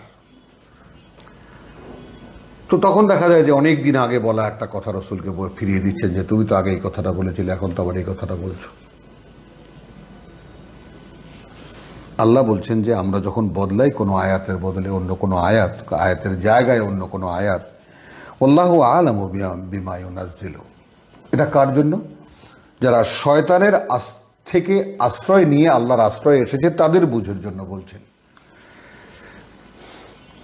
তো তখন দেখা যায় যে অনেক দিন আগে বলা একটা কথা রাসূলকে ফিরিয়ে দিচ্ছেন যে তুমি তো আগে এই কথাটা বলেছিলে, এখন তো আবার এই কথাটা বলছো। আল্লাহ বলছেন যে আমরা যখন বদলাই কোনো আয়াতের বদলে অন্য কোনো আয়াত, আয়াতের জায়গায় অন্য কোনো আয়াত, আল্লাহু আ'লামু বিমা ইউনাজ্জিলু, এটা কার জন্য? যারা শয়তানের থেকে আশ্রয় নিয়ে আল্লাহর আশ্রয় এসেছে তাদের বুঝের জন্য বলছেন।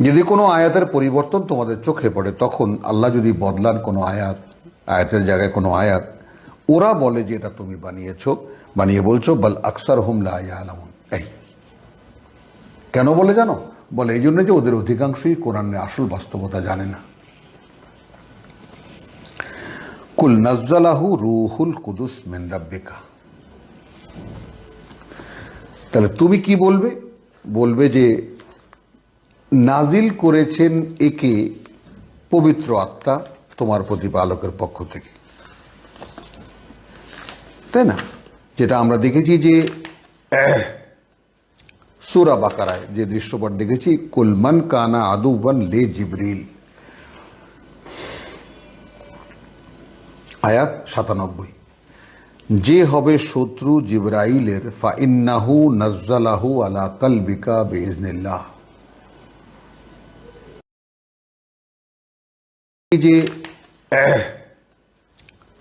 যদি কোনো আয়াতের পরিবর্তন তোমাদের চোখে পড়ে, তখন আল্লাহ যদি বদলান কোনো আয়াত, আয়াতের জায়গায় কোনো আয়াত, ওরা বলে যে এটা তুমি বানিয়ে বলছো, বাল আকসারহুম লা ইয়ালামুন। এই কেন বলে জানো? বলে এই জন্য যে ওদের অধিকাংশই কোরআনের আসল বাস্তবতা জানে না। কুল নাজ্জালাহু রূহুল কুদুস মিন রাব্বিকা। তাহলে তুমি কি বলবে? বলবে যে নাজিল করেছেন একে পবিত্র আত্মা তোমার প্রতিপালকের পক্ষ থেকে, তাই না? যেটা আমরা দেখেছি যে সূরা বাকারায় যে দৃশ্যপট দেখেছি, কুলমান কানা আদুওয়ান লে জিবরিল, আয়াত 97, যে হবে শত্রু জিবরাইলের, ফাইন্নাহু নাজ্জালাহু আলা কলবিকা বিইজনিল্লাহ। যে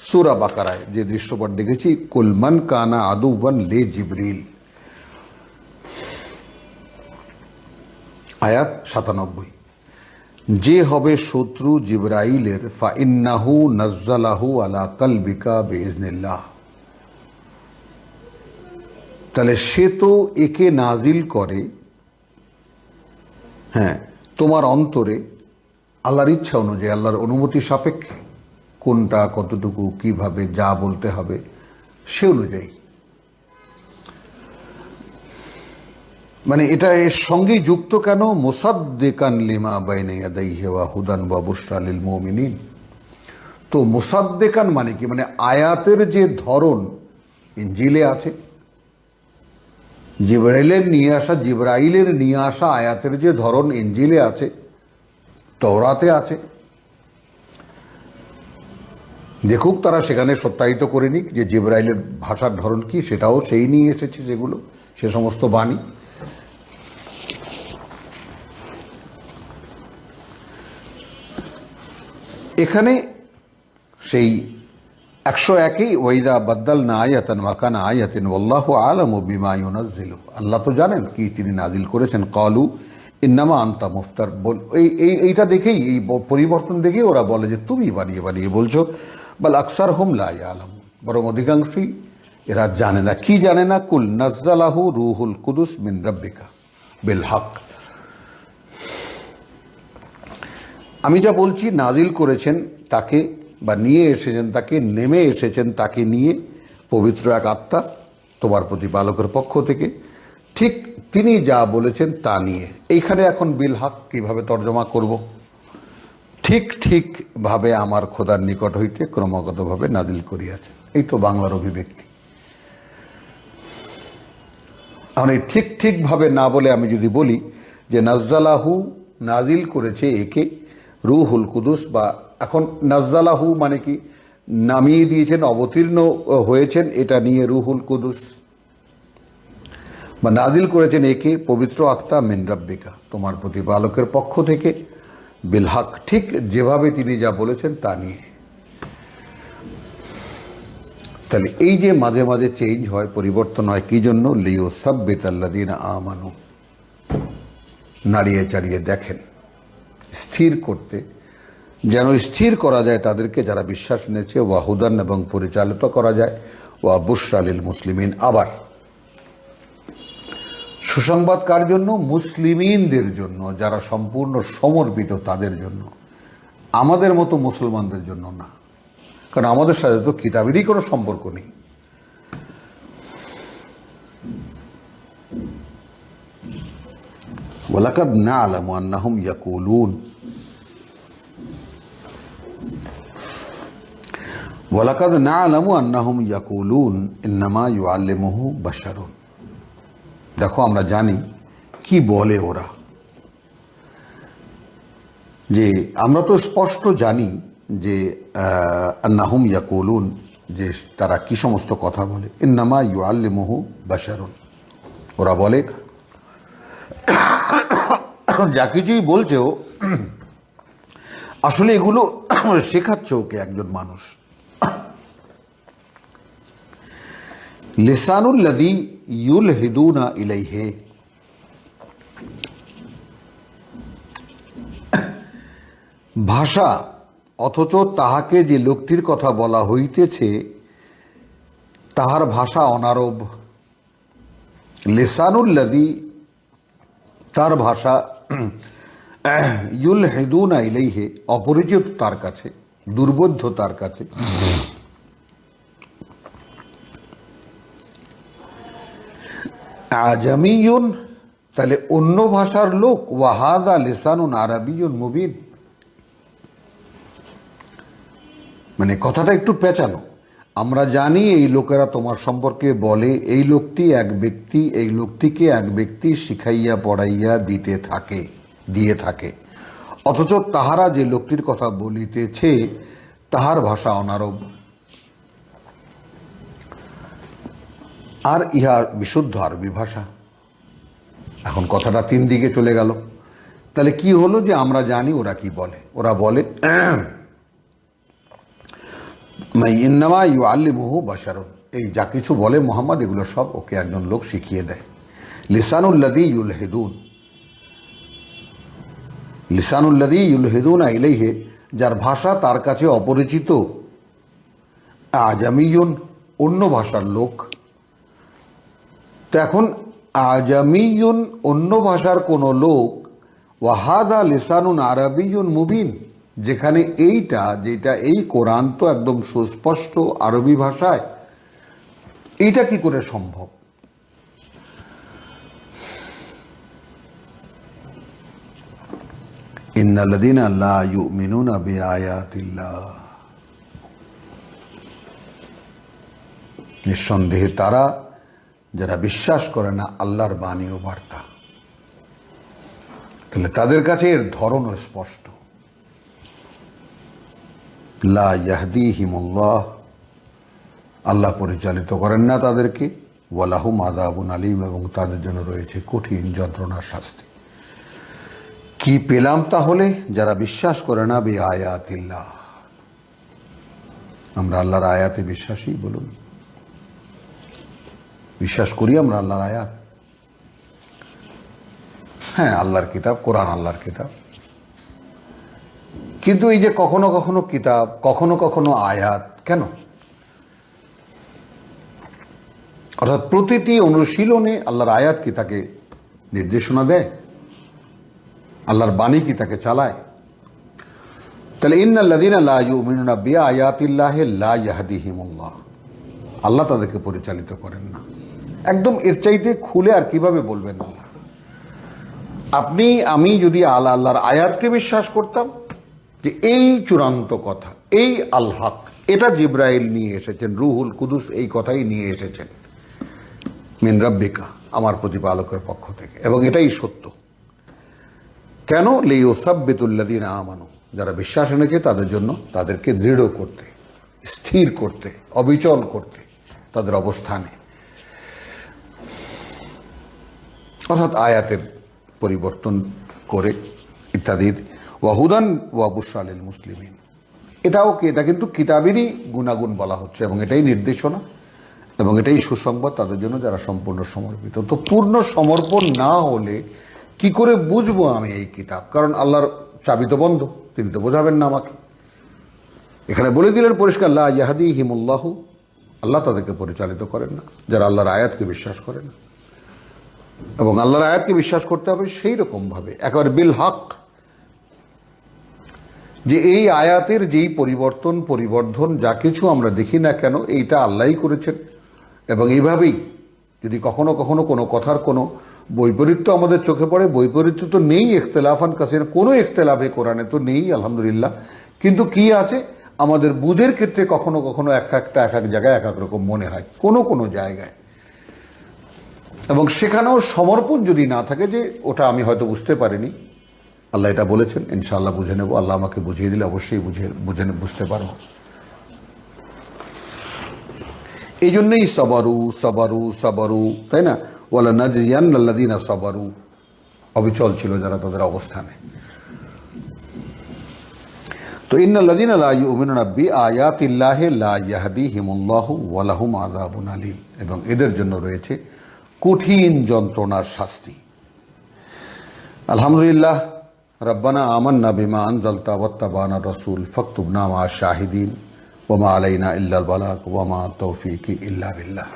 সূরা বাকারায় যে দৃশ্যপট দেখেছি, কুলমান কানা আদুওয়ান লে জিবরিল, আয়াত 97, যে হবে শত্রু জিবরাইলের, ফাইন্নাহু নাজ্জালাহু আলা কলবিকা বিইজনিল্লাহ। তাহলে সে তো একে নাজিল করে, হ্যাঁ, তোমার অন্তরে আল্লাহর ইচ্ছা অনুযায়ী, আল্লাহর অনুমতি সাপেক্ষে, কোনটা কতটুকু কিভাবে যা বলতে হবে সে অনুযায়ী। মানে এটা এর সঙ্গেই যুক্ত কেন? মুসাদ্দিকান লিমা বাইনা ইয়াদাইহি ওয়া হুদান ওয়া বুশরা লিল মুমিনিন। তো মুসাদ্দিকান মানে কি? মানে আয়াতের যে ধরন ইনজিলে আছে, জিবরাইলের নিয়ে আসা আয়াতের যে ধরন ইনজিলে আছে, তওরাতে আছে, দেখুক তারা, সেখানে সত্যায়িত করে নিক যে জিবরাইলের ভাষার ধরন কি, সেটাও সেই নিয়ে এসেছে, যেগুলো সে সমস্ত বাণী। এখানে সেই 101 ওয়াইদা বাদদালনা আয়াতান মাকানা আয়াতিন ওয়াল্লাহু আ'লামু বিমা ইউনাজ্জিলু। আল্লাহ তো জানেন কি তিনি নাজিল করেছেন। ক্বালু ইন্নামা আনতা মুফতার, এইটা দেখেই, এই পরিবর্তন দেখেই ওরা বলে যে তুমি বানিয়ে বলছো। বাল আকসারহুম লা ইয়ালামুন, বরং অধিকাংশই এরা জানে না। কি জানে না? কুল নাজ্জালাহু রূহুল কুদুস মিন রাব্বিকা বিল হক। আমি যা বলছি নাজিল করেছেন তাকে, বা নিয়ে এসেছেন তাকে, নেমে এসেছেন তাকে নিয়ে পবিত্র এক আত্মা তোমার প্রতিপালকের পক্ষ থেকে, ঠিক তিনি যা বলেছেন তা নিয়ে। এইখানে এখন বিল হক কীভাবে তর্জমা করব? ঠিকভাবে আমার খোদার নিকট হইতে ক্রমাগতভাবে নাজিল করিয়াছে, এই তো বাংলার অভিব্যক্তি। এখন এই ঠিকভাবে না বলে আমি যদি বলি যে নাজ্জালাহু, নাজিল করেছে একে রূহুল কুদুস, বা এখন নাজ্জালাহু মানে কি? নামিয়ে দিয়েছেন, অবতীর্ণ হয়েছেন, এটা নিয়ে রূহুল কুদুস, বা নাজিল করেছেন একে পবিত্র আত্মা মিন রাব্বিকা তোমার প্রতিপালকের পক্ষ থেকে, বিল হক ঠিক যেভাবে তিনি যা বলেছেন তা নিয়ে। তাহলে এই যে মাঝে মাঝে চেঞ্জ হয়, পরিবর্তন হয়, কি জন্য? লিয়ুসাব্বিতাল্লাযীনা আমানু, নাড়িয়ে চাড়িয়ে দেখেন, স্থির করতে, যেন স্থির করা যায় তাদেরকে যারা বিশ্বাস এনেছে, ওয়া হুদান, এবং পরিচালিত করা যায়, ওয়া বুশরা লিল মুসলিমিন। আবার সুসংবাদ কার জন্য? মুসলিমিনদের জন্য, যারা সম্পূর্ণ সমর্পিত তাদের জন্য, আমাদের মতো মুসলমানদের জন্য না, কারণ আমাদের সাথে তো কিতাবেরই কোনো সম্পর্ক নেই। ওয়ালাকাদ না'লামু আন্নাহুম ইয়াকুলুন ওয়ালাকাদ না'লামু আন্নাহুম ইয়াকুলুন ইন্নামা ইউআল্লিমুহু বাশারুন। দেখো আমরা জানি কি বলে ওরা, যে আমরা তো স্পষ্ট জানি যে আন্নাহুম ইয়াকুলুন, যে তারা কি সমস্ত কথা বলে। ইন্নামা ইউআল্লিমুহু বাশারুন, ওরা বলে যা কিছুই বলছে ও আসলে এগুলো শেখাচ্ছে ওকে একজন মানুষ। লিসানুল্লাযী ইউলহিদুনা ইলাইহি, ভাষা, অথচ তাহাকে যে লোকটির কথা বলা হইতেছে তাহার ভাষা অনারব। লিসানুল্লাযী, তার ভাষা, ইউলহিদুনা ইলাইহি, অপরিচিত তার কাছে, দুর্বোধ্য তার কাছে। আজামিয়ুন, তাহলে অন্য ভাষার লোক, ওয়াহাদা লিসানুন আরাবিয়ুন মুবিন, মানে কথাটা একটু পেঁচানো। আমরা জানি এই লোকেরা তোমার সম্পর্কে বলে এই লোকটি এক ব্যক্তি, এই লোকটিকে এক ব্যক্তি শিখাইয়া পড়াইয়া দিয়ে থাকে, অথচ তাহারা যে লোকটির কথা বলিতেছে তাহার ভাষা অনারব, আর ইহার বিশুদ্ধ আরবি ভাষা। এখন কথাটা তিন দিকে চলে গেল। তাহলে কি হলো, যে আমরা জানি ওরা কি বলে। ওরা বলে ইন্নামা ইউআল্লিমুহু বাশারুন, এই যা কিছু বলে মোহাম্মদ এগুলো সব ওকে একজন লোক শিখিয়ে দেয়। লিসানুল্লাযী ইউলহিদুনা ইলাইহি, যার ভাষা তার কাছে অপরিচিত। আজামিয়ুন, অন্য ভাষার লোক। তো এখন আজামিয়ুন, অন্য ভাষার কোনো লোক, ওয়াহাদা লিসানুন আরাবিয়ুন মুবিন, যেখানে এইটা, যেটা এই কোরআন তো একদম সুস্পষ্ট আরবি ভাষায়, এইটা কি করে সম্ভব? ইন্নাল্লাযীনা লা ইউমিনুনা বিআয়াতিল্লাহ, নিঃসন্দেহে তারা যারা বিশ্বাস করে না আল্লাহর বাণী ও বার্তা। তাহলে তাদের কাছে এর ধরনও স্পষ্ট। লা ইয়াহদিহিমুল্লাহ, আল্লাহ পরিচালিত করেন না তাদেরকে। ওয়ালাহুম আযাবুন আলীম, এবং তাদের জন্য রয়েছে কঠিন যন্ত্রণার শাস্তি। কি পেলাম তাহলে? যারা বিশ্বাস করে না বিআয়াতিল্লাহ। আমরা আল্লাহর আয়াতে বিশ্বাসী, বলুন বিশ্বাস করি আমরা আল্লাহর আয়াত? হ্যাঁ, আল্লাহর কিতাব, কোরআন আল্লাহর কিতাব। কিন্তু এই যে কখনো কখনো কিতাব, কখনো কখনো আয়াত, কেন? অর্থাৎ প্রতিটি অনুশীলনে আল্লাহর আয়াত কি তাকে নির্দেশনা দেয়? আল্লাহর বাণী কি তাকে চালায়? তাহলে ইন্নাল্লাযীনা লা ইউমিনুনা বিআয়াতিল্লাহি লা ইয়াহদিহিমুল্লাহ, আল্লাহ তাদেরকে পরিচালিত করেন না। একদম এর চাইতে খুলে আর কিভাবে বলবেন আল্লাহ? আপনি আমি যদি আল্লাহর আয়াতকে বিশ্বাস করতাম যে এই চূড়ান্ত কথা, এই আল হক, এটা জিবরাইল নিয়ে এসেছেন, রুহুল কুদুস এই কথাই নিয়ে এসেছেন মিন রাব্বিকা, আমার প্রতিপালকের পক্ষ থেকে, এবং এটাই সত্য। কেন? লিইউসাব্বিতুল্লাযীনা আমানু, যারা বিশ্বাস এনেছে তাদের জন্য, তাদেরকে দৃঢ় করতে, স্থির করতে, অবিচল করতে তাদের অবস্থানে। অর্থাৎ আয়াতের পরিবর্তন করে ইত্যাদি। ওয়াহুদান ওয়া বুশরা লিল মুসলিমিন, এটাও কি, এটা কিন্তু কিতাবেরই গুণাগুণ বলা হচ্ছে, এবং এটাই নির্দেশনা এবং এটাই সুসংবাদ তাদের জন্য যারা সম্পূর্ণ সমর্পিত। তো পূর্ণ সমর্পণ না হলে কি করে বুঝবো আমি এই কিতাব? কারণ আল্লাহর চাবি তো বন্ধ, তিনি তো বোঝাবেন না আমাকে। এখানে বলে দিলেন পরিষ্কার, লা ইয়াহদিহিমুল্লাহু, আল্লাহ তাদেরকে পরিচালিত করেন না যারা আল্লাহর আয়াতকে বিশ্বাস করে না। এবং আল্লাহর আয়াতকে বিশ্বাস করতে হবে সেই রকমভাবে, একেবারে বিল হক, যে এই আয়াতের যেই পরিবর্ধন যা কিছু আমরা দেখি না কেন, এইটা আল্লাহই করেছেন। এবং এইভাবেই যদি কখনো কখনো কোনো কথার কোনো বৈপরীত্য আমাদের চোখে পড়ে, বৈপরীত্য তো নেই, ইখতিলাফান কাসির, কোনো ইখতিলাফে কোরআনে তো নেই আলহামদুলিল্লাহ। কিন্তু কি আছে, আমাদের বুঝের ক্ষেত্রে কখনো কখনো এক এক জায়গায় এক এক রকম মনে হয় কোনো কোনো জায়গায়, এবং সেখানেও সমর্পণ যদি না থাকে যে ওটা আমি হয়তো বুঝতে পারিনি, আল্লাহ এটা বলেছেন, ইনশাআল্লাহ বুঝে নেব, আল্লাহ আমাকে বুঝিয়ে দিলে অবশ্যই বুঝতে পারবো। এই জন্যই সাবারু সাবারু সাবারু, তাই না, ওয়ালা নাজিয়ান্নাল্লাযীনা সাবারু, অবিচল ছিল যারা তাদের অবস্থানে। তো ইন্নাল্লাযীনা লা ইউমিনুনা বিআয়াতিল্লাহি লা ইয়াহদিহিমুল্লাহু ওয়া লাহুম আযাবুন আলীম, এবং এদের জন্য রয়েছে কঠিন যন্ত্রণার শাস্তি। আলহামদুলিল্লাহ, রব্বানা আমান্না বিমা আনজালতা ওয়াত্তাবানা রাসূল ফাকতুবনা মা শাহিদিন ওয়া মা আলাইনা ইল্লাল বালাগ ওয়া মা তাওফীকি ইল্লা বিল্লাহ।